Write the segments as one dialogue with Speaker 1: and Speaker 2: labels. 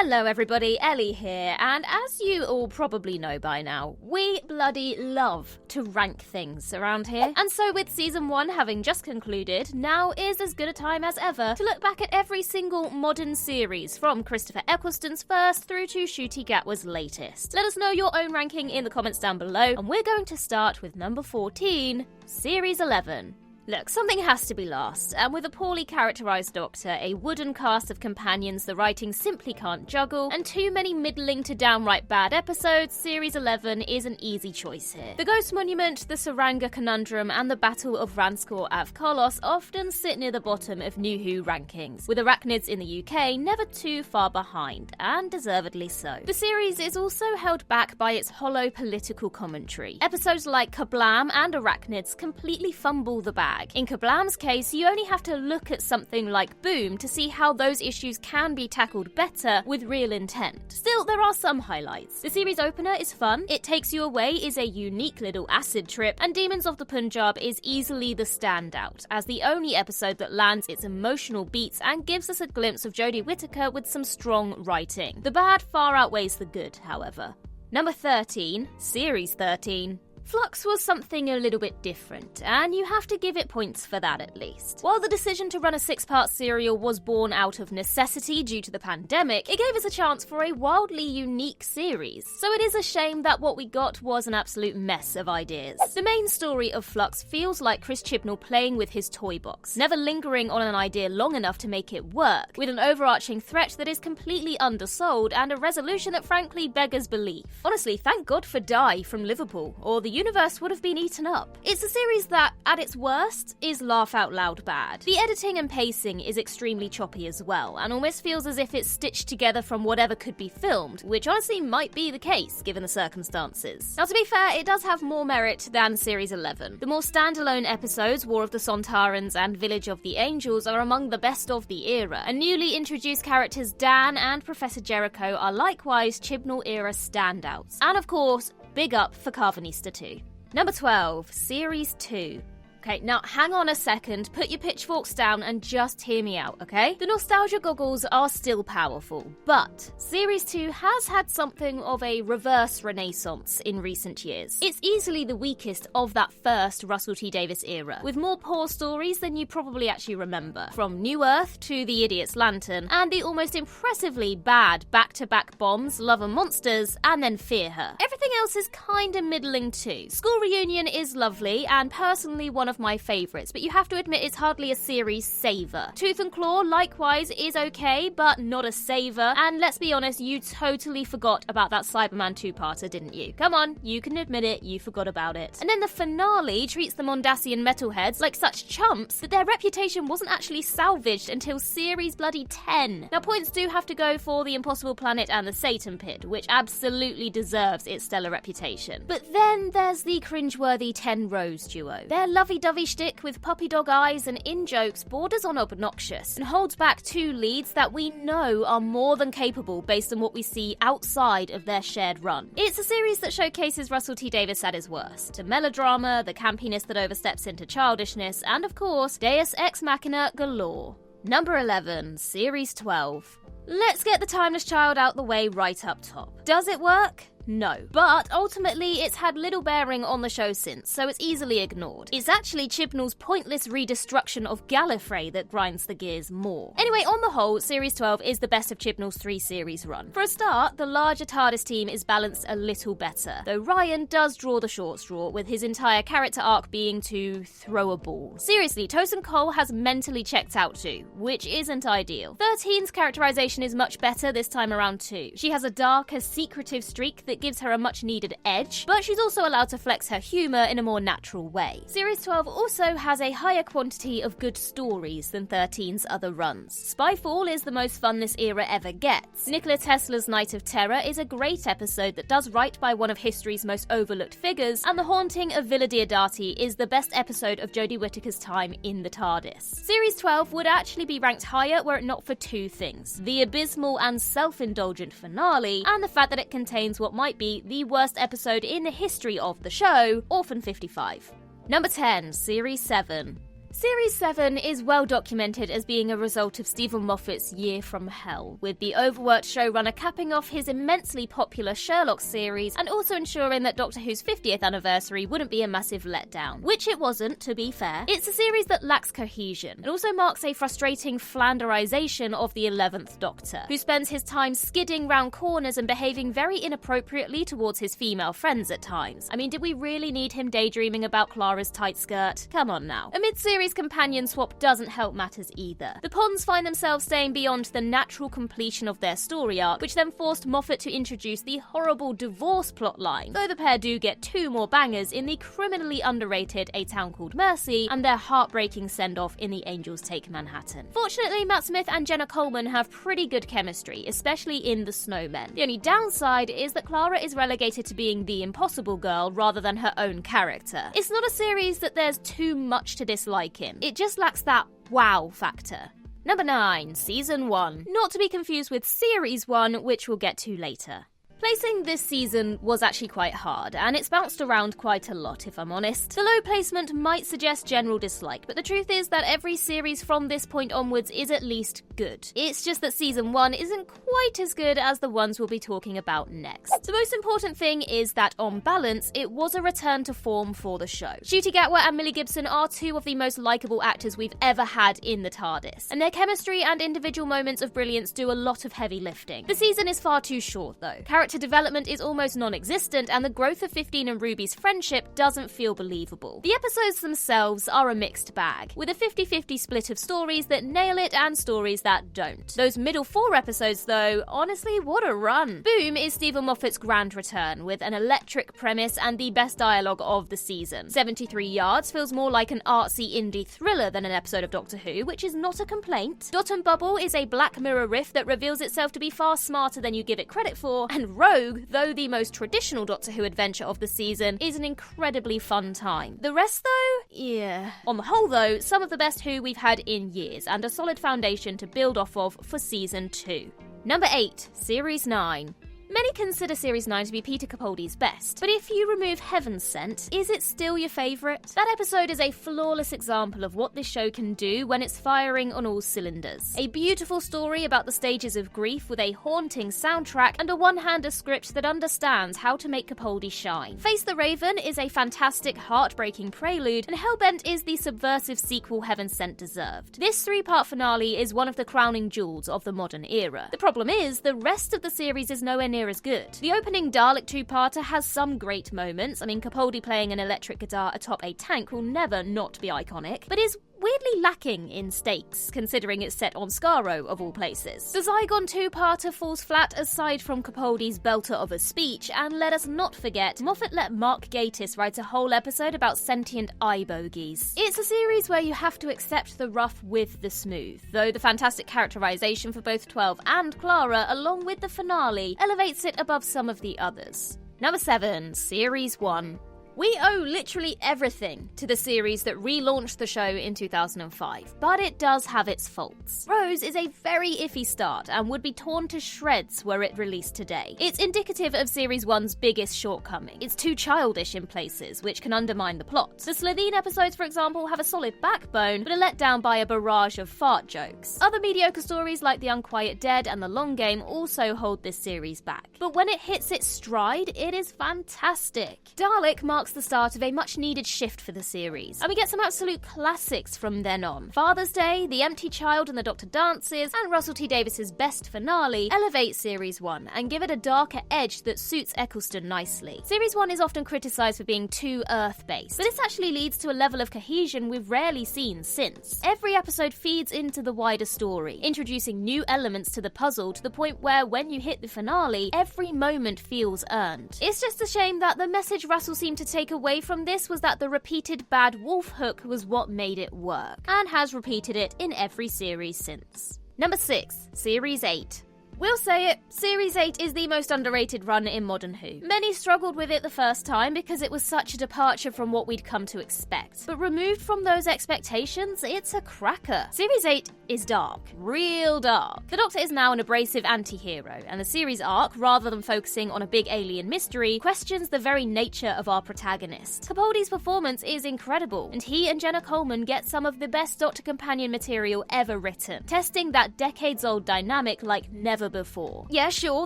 Speaker 1: Hello everybody, Ellie here, and as you all probably know by now, we bloody love to rank things around here. And so with season 1 having just concluded, now is as good a time as ever to look back at every single modern series, from Christopher Eccleston's first through to Ncuti Gatwa's latest. Let us know your own ranking in the comments down below, and we're going to start with number 14, Series 11. Look, something has to be last, and with a poorly characterised Doctor, a wooden cast of companions the writing simply can't juggle, and too many middling to downright bad episodes, Series 11 is an easy choice here. The Ghost Monument, the Saranga Conundrum, and the Battle of Ranskoor Av Kolos often sit near the bottom of New Who rankings, with Arachnids in the UK never too far behind, and deservedly so. The series is also held back by its hollow political commentary. Episodes like Kablam and Arachnids completely fumble the bag. In Kablam's case, you only have to look at something like Boom to see how those issues can be tackled better with real intent. Still, there are some highlights. The series opener is fun, It Takes You Away is a unique little acid trip, and Demons of the Punjab is easily the standout, as the only episode that lands its emotional beats and gives us a glimpse of Jodie Whittaker with some strong writing. The bad far outweighs the good, however. Number 13, Series 13. Flux was something a little bit different, and you have to give it points for that at least. While the decision to run a 6-part serial was born out of necessity due to the pandemic, it gave us a chance for a wildly unique series. So it is a shame that what we got was an absolute mess of ideas. The main story of Flux feels like Chris Chibnall playing with his toy box, never lingering on an idea long enough to make it work, with an overarching threat that is completely undersold and a resolution that frankly beggars belief. Honestly, thank God for Die from Liverpool, or the universe would have been eaten up. It's a series that, at its worst, is laugh out loud bad. The editing and pacing is extremely choppy as well, and almost feels as if it's stitched together from whatever could be filmed, which honestly might be the case given the circumstances. Now, to be fair, it does have more merit than Series 11. The more standalone episodes, War of the Sontarans and Village of the Angels, are among the best of the era, and newly introduced characters Dan and Professor Jericho are likewise Chibnall-era standouts. And of course, big up for Carvanista too. Number 12, Series 2. Okay, now hang on a second, put your pitchforks down and just hear me out, okay? The nostalgia goggles are still powerful, but Series 2 has had something of a reverse renaissance in recent years. It's easily the weakest of that first Russell T Davies era, with more poor stories than you probably actually remember, from New Earth to The Idiot's Lantern, and the almost impressively bad back-to-back bombs, Love and Monsters, and then Fear Her. Everything else is kinda middling too. School Reunion is lovely, and personally one of my favourites, but you have to admit it's hardly a series saver. Tooth and Claw, likewise, is okay, but not a saver, and let's be honest, you totally forgot about that Cyberman 2-parter, didn't you? Come on, you can admit it, you forgot about it. And then the finale treats the Mondasian metalheads like such chumps that their reputation wasn't actually salvaged until series bloody 10. Now, points do have to go for The Impossible Planet and The Satan Pit, which absolutely deserves its stellar reputation. But then there's the cringeworthy 10 Rose duo. Their lovey-dovey shtick with puppy dog eyes and in-jokes borders on obnoxious, and holds back 2 leads that we know are more than capable based on what we see outside of their shared run. It's a series that showcases Russell T Davies at his worst. The melodrama, the campiness that oversteps into childishness, and of course, Deus Ex Machina galore. Number 11, Series 12. Let's get the Timeless Child out the way right up top. Does it work? No. But ultimately, it's had little bearing on the show since, so it's easily ignored. It's actually Chibnall's pointless redestruction of Gallifrey that grinds the gears more. Anyway, on the whole, Series 12 is the best of Chibnall's 3-series run. For a start, the larger TARDIS team is balanced a little better, though Ryan does draw the short straw, with his entire character arc being to throw a ball. Seriously, Tosin Cole has mentally checked out too, which isn't ideal. 13's characterization is much better this time around too. She has a darker, secretive streak that gives her a much needed edge, but she's also allowed to flex her humour in a more natural way. Series 12 also has a higher quantity of good stories than 13's other runs. Spyfall is the most fun this era ever gets. Nikola Tesla's Night of Terror is a great episode that does right by one of history's most overlooked figures, and The Haunting of Villa Diodati is the best episode of Jodie Whittaker's time in the TARDIS. Series 12 would actually be ranked higher were it not for 2 things: the abysmal and self-indulgent finale, and the fact that it contains what might be the worst episode in the history of the show, Orphan 55. Number 10, Series 7. Series 7 is well documented as being a result of Stephen Moffat's year from hell, with the overworked showrunner capping off his immensely popular Sherlock series and also ensuring that Doctor Who's 50th anniversary wouldn't be a massive letdown. Which it wasn't, to be fair. It's a series that lacks cohesion. It also marks a frustrating Flanderization of the 11th Doctor, who spends his time skidding round corners and behaving very inappropriately towards his female friends at times. I mean, did we really need him daydreaming about Clara's tight skirt? Come on now. A mid-series companion swap doesn't help matters either. The Ponds find themselves staying beyond the natural completion of their story arc, which then forced Moffat to introduce the horrible divorce plotline, though the pair do get 2 more bangers in the criminally underrated A Town Called Mercy and their heartbreaking send-off in The Angels Take Manhattan. Fortunately, Matt Smith and Jenna Coleman have pretty good chemistry, especially in The Snowmen. The only downside is that Clara is relegated to being the impossible girl rather than her own character. It's not a series that there's too much to dislike in. It just lacks that wow factor. Number 9, Season 1. Not to be confused with Series 1, which we'll get to later. Placing this season was actually quite hard, and it's bounced around quite a lot, if I'm honest. The low placement might suggest general dislike, but the truth is that every series from this point onwards is at least good. It's just that Season 1 isn't quite as good as the ones we'll be talking about next. The most important thing is that, on balance, it was a return to form for the show. Ncuti Gatwa and Millie Gibson are 2 of the most likeable actors we've ever had in the TARDIS, and their chemistry and individual moments of brilliance do a lot of heavy lifting. The season is far too short, though. Character development is almost non-existent, and the growth of 15 and Ruby's friendship doesn't feel believable. The episodes themselves are a mixed bag, with a 50-50 split of stories that nail it and stories that don't. Those middle 4 episodes, though, honestly, what a run. Boom is Stephen Moffat's grand return, with an electric premise and the best dialogue of the season. 73 Yards feels more like an artsy indie thriller than an episode of Doctor Who, which is not a complaint. Dot and Bubble is a Black Mirror riff that reveals itself to be far smarter than you give it credit for, and Rogue, though the most traditional Doctor Who adventure of the season, is an incredibly fun time. The rest, though? Yeah. On the whole, though, some of the best Who we've had in years, and a solid foundation to build off of for Season 2. Number 8, Series 9. Many consider Series 9 to be Peter Capaldi's best, but if you remove Heaven Sent, is it still your favourite? That episode is a flawless example of what this show can do when it's firing on all cylinders. A beautiful story about the stages of grief with a haunting soundtrack and a one-hander script that understands how to make Capaldi shine. Face the Raven is a fantastic, heartbreaking prelude, and Hellbent is the subversive sequel Heaven Sent deserved. This 3-part finale is one of the crowning jewels of the modern era. The problem is, the rest of the series is nowhere near as good. The opening Dalek 2-parter has some great moments. I mean, Capaldi playing an electric guitar atop a tank will never not be iconic, but is weirdly lacking in stakes, considering it's set on Skaro, of all places. The Zygon 2-parter falls flat aside from Capaldi's belter of a speech, and let us not forget, Moffat let Mark Gatiss write a whole episode about sentient eye bogies. It's a series where you have to accept the rough with the smooth, though the fantastic characterization for both 12 and Clara, along with the finale, elevates it above some of the others. Number 7, Series 1. We owe literally everything to the series that relaunched the show in 2005, but it does have its faults. Rose is a very iffy start and would be torn to shreds were it released today. It's indicative of Series 1's biggest shortcoming. It's too childish in places, which can undermine the plot. The Slitheen episodes, for example, have a solid backbone, but are let down by a barrage of fart jokes. Other mediocre stories like The Unquiet Dead and The Long Game also hold this series back. But when it hits its stride, it is fantastic. Dalek marks the start of a much-needed shift for the series, and we get some absolute classics from then on. Father's Day, The Empty Child and the Doctor Dances, and Russell T Davies's best finale elevate Series 1 and give it a darker edge that suits Eccleston nicely. Series 1 is often criticised for being too Earth-based, but this actually leads to a level of cohesion we've rarely seen since. Every episode feeds into the wider story, introducing new elements to the puzzle to the point where when you hit the finale, every moment feels earned. It's just a shame that the message Russell seemed to take away from this was that the repeated bad wolf hook was what made it work, and has repeated it in every series since. Number 6, Series 8. We'll say it, Series 8 is the most underrated run in Modern Who. Many struggled with it the first time because it was such a departure from what we'd come to expect. But removed from those expectations, it's a cracker. Series 8 is dark. Real dark. The Doctor is now an abrasive anti-hero, and the series arc, rather than focusing on a big alien mystery, questions the very nature of our protagonist. Capaldi's performance is incredible, and he and Jenna Coleman get some of the best Doctor Companion material ever written, testing that decades-old dynamic like never before. Yeah, sure,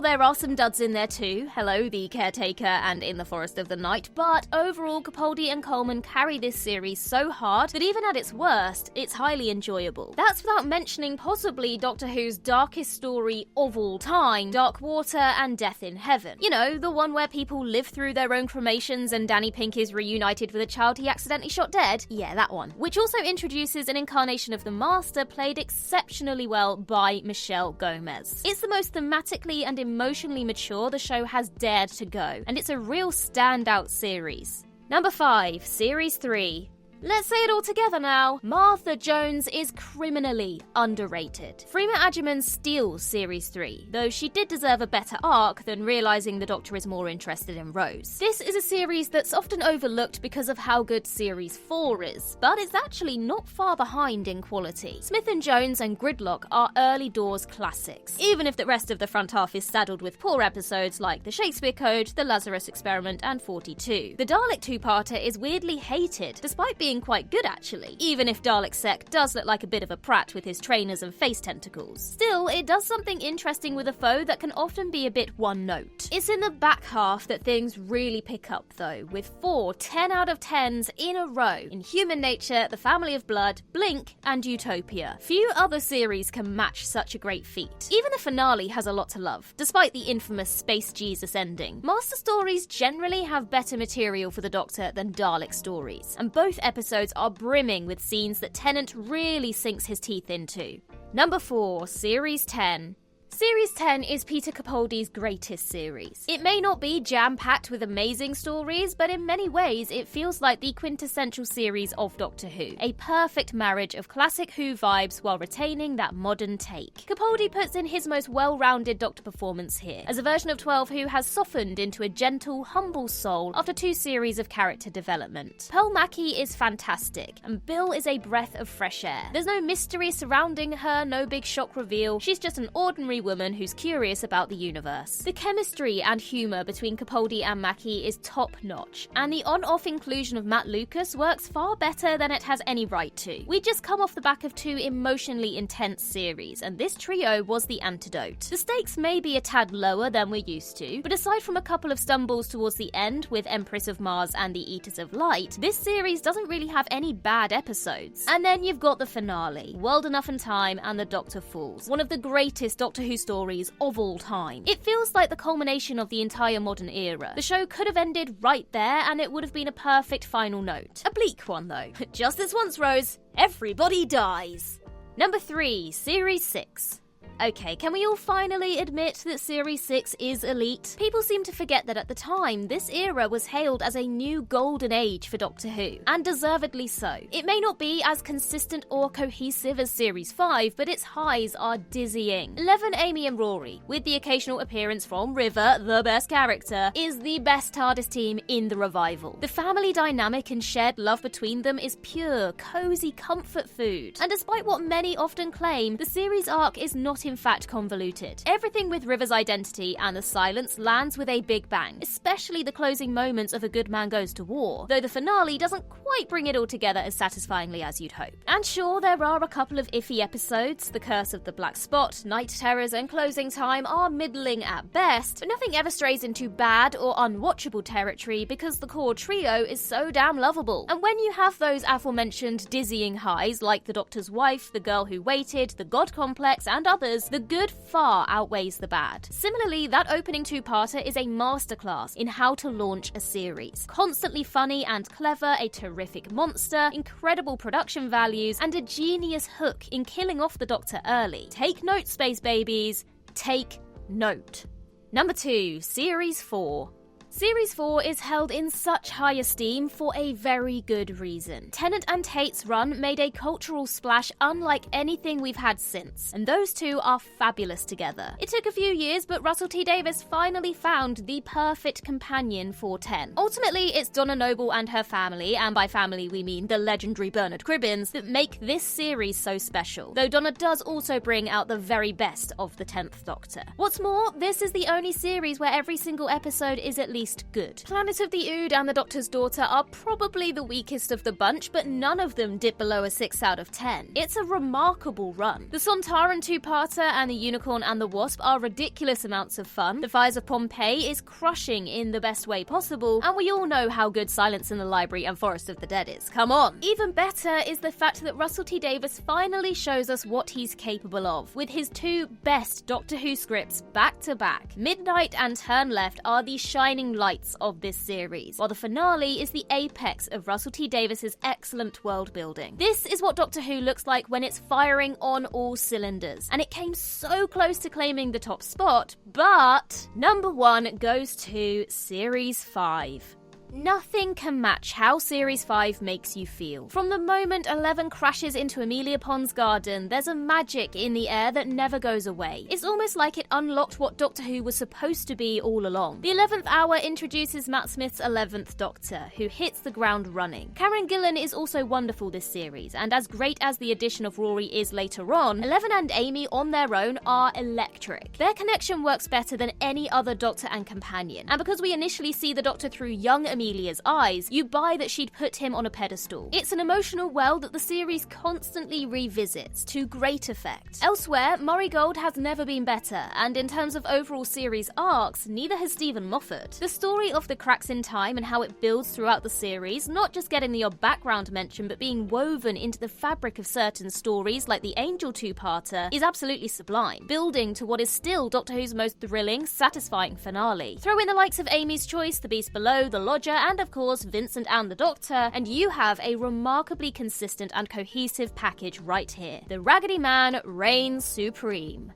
Speaker 1: there are some duds in there too. Hello, The Caretaker and In the Forest of the Night, but overall, Capaldi and Coleman carry this series so hard that even at its worst, it's highly enjoyable. That's without mentioning possibly Doctor Who's darkest story of all time, Dark Water and Death in Heaven. You know, the one where people live through their own cremations and Danny Pink is reunited with a child he accidentally shot dead. Yeah, that one. Which also introduces an incarnation of the Master played exceptionally well by Michelle Gomez. It's the most thematically and emotionally mature the show has dared to go, and it's a real standout series. Number 5, Series 3. Let's say it all together now. Martha Jones is criminally underrated. Freema Agyeman steals Series 3, though she did deserve a better arc than realising the Doctor is more interested in Rose. This is a series that's often overlooked because of how good Series 4 is, but it's actually not far behind in quality. Smith and Jones and Gridlock are early doors classics, even if the rest of the front half is saddled with poor episodes like The Shakespeare Code, The Lazarus Experiment, and 42. The Dalek two-parter is weirdly hated, despite being quite good actually, even if Dalek Sec does look like a bit of a prat with his trainers and face tentacles. Still, it does something interesting with a foe that can often be a bit one-note. It's in the back half that things really pick up though, with 4 10 out of 10s in a row in Human Nature, The Family of Blood, Blink, and Utopia. Few other series can match such a great feat. Even the finale has a lot to love, despite the infamous Space Jesus ending. Master stories generally have better material for the Doctor than Dalek stories, and both episodes are brimming with scenes that Tennant really sinks his teeth into. Number 4, Series 10. Series 10 is Peter Capaldi's greatest series. It may not be jam-packed with amazing stories, but in many ways it feels like the quintessential series of Doctor Who. A perfect marriage of classic Who vibes while retaining that modern take. Capaldi puts in his most well-rounded Doctor performance here, as a version of 12 Who has softened into a gentle, humble soul after 2 series of character development. Pearl Mackie is fantastic, and Bill is a breath of fresh air. There's no mystery surrounding her, no big shock reveal, she's just an ordinary woman who's curious about the universe. The chemistry and humour between Capaldi and Mackie is top-notch, and the on-off inclusion of Matt Lucas works far better than it has any right to. We just come off the back of 2 emotionally intense series, and this trio was the antidote. The stakes may be a tad lower than we're used to, but aside from a couple of stumbles towards the end with Empress of Mars and the Eaters of Light, this series doesn't really have any bad episodes. And then you've got the finale, World Enough and Time and the Doctor Falls, one of the greatest Doctor Who stories of all time. It feels like the culmination of the entire modern era. The show could have ended right there and it would have been a perfect final note. A bleak one though. Just this once, Rose. Everybody dies. Number 3, Series 6. Okay, can we all finally admit that Series 6 is elite? People seem to forget that at the time, this era was hailed as a new golden age for Doctor Who, and deservedly so. It may not be as consistent or cohesive as Series 5, but its highs are dizzying. 11 Amy and Rory, with the occasional appearance from River, the best character, is the best TARDIS team in the revival. The family dynamic and shared love between them is pure, cozy comfort food. And despite what many often claim, the series arc is not in fact convoluted. Everything with River's identity and the silence lands with a big bang, especially the closing moments of A Good Man Goes to War, though the finale doesn't quite bring it all together as satisfyingly as you'd hope. And sure, there are a couple of iffy episodes. The Curse of the Black Spot, Night Terrors, and Closing Time are middling at best, but nothing ever strays into bad or unwatchable territory because the core trio is so damn lovable. And when you have those aforementioned dizzying highs like The Doctor's Wife, The Girl Who Waited, The God Complex, and others, the good far outweighs the bad. Similarly, that opening 2-parter is a masterclass in how to launch a series. Constantly funny and clever, a terrific monster, incredible production values, and a genius hook in killing off the Doctor early. Take note, space babies. Take note. Number 2, Series 4. Series 4 is held in such high esteem for a very good reason. Tennant and Tate's run made a cultural splash unlike anything we've had since, and those two are fabulous together. It took a few years, but Russell T Davies finally found the perfect companion for 10. Ultimately, it's Donna Noble and her family, and by family we mean the legendary Bernard Cribbins, that make this series so special, though Donna does also bring out the very best of the 10th Doctor. What's more, this is the only series where every single episode is at least good. Planet of the Ood and The Doctor's Daughter are probably the weakest of the bunch, but none of them dip below a 6 out of 10. It's a remarkable run. The Sontaran two-parter and The Unicorn and the Wasp are ridiculous amounts of fun. The Fires of Pompeii is crushing in the best way possible, and we all know how good Silence in the Library and Forest of the Dead is. Come on! Even better is the fact that Russell T Davies finally shows us what he's capable of, with his two best Doctor Who scripts back to back. Midnight and Turn Left are the shining lights of this series, while the finale is the apex of Russell T Davies' excellent world building. This is what Doctor Who looks like when it's firing on all cylinders, and it came so close to claiming the top spot, but number 1 goes to Series 5. Nothing can match how Series 5 makes you feel. From the moment 11 crashes into Amelia Pond's garden, there's a magic in the air that never goes away. It's almost like it unlocked what Doctor Who was supposed to be all along. The 11th hour introduces Matt Smith's 11th Doctor, who hits the ground running. Karen Gillan is also wonderful this series, and as great as the addition of Rory is later on, Eleven and Amy on their own are electric. Their connection works better than any other Doctor and companion, and because we initially see the Doctor through young Amelia's eyes, you buy that she'd put him on a pedestal. It's an emotional well that the series constantly revisits, to great effect. Elsewhere, Murray Gold has never been better, and in terms of overall series arcs, neither has Stephen Moffat. The story of the cracks in time and how it builds throughout the series, not just getting the odd background mention, but being woven into the fabric of certain stories like the Angel two-parter, is absolutely sublime, building to what is still Doctor Who's most thrilling, satisfying finale. Throw in the likes of Amy's Choice, The Beast Below, The Lodger, and of course Vincent and the Doctor, and you have a remarkably consistent and cohesive package right here. The Raggedy Man reigns supreme.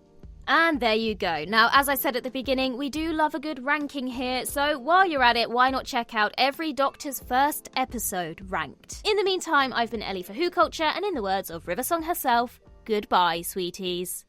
Speaker 1: And there you go. Now, as I said at the beginning, we do love a good ranking here, so while you're at it, why not check out every Doctor's first episode ranked? In the meantime, I've been Ellie for Who Culture, and in the words of Riversong herself, goodbye, sweeties.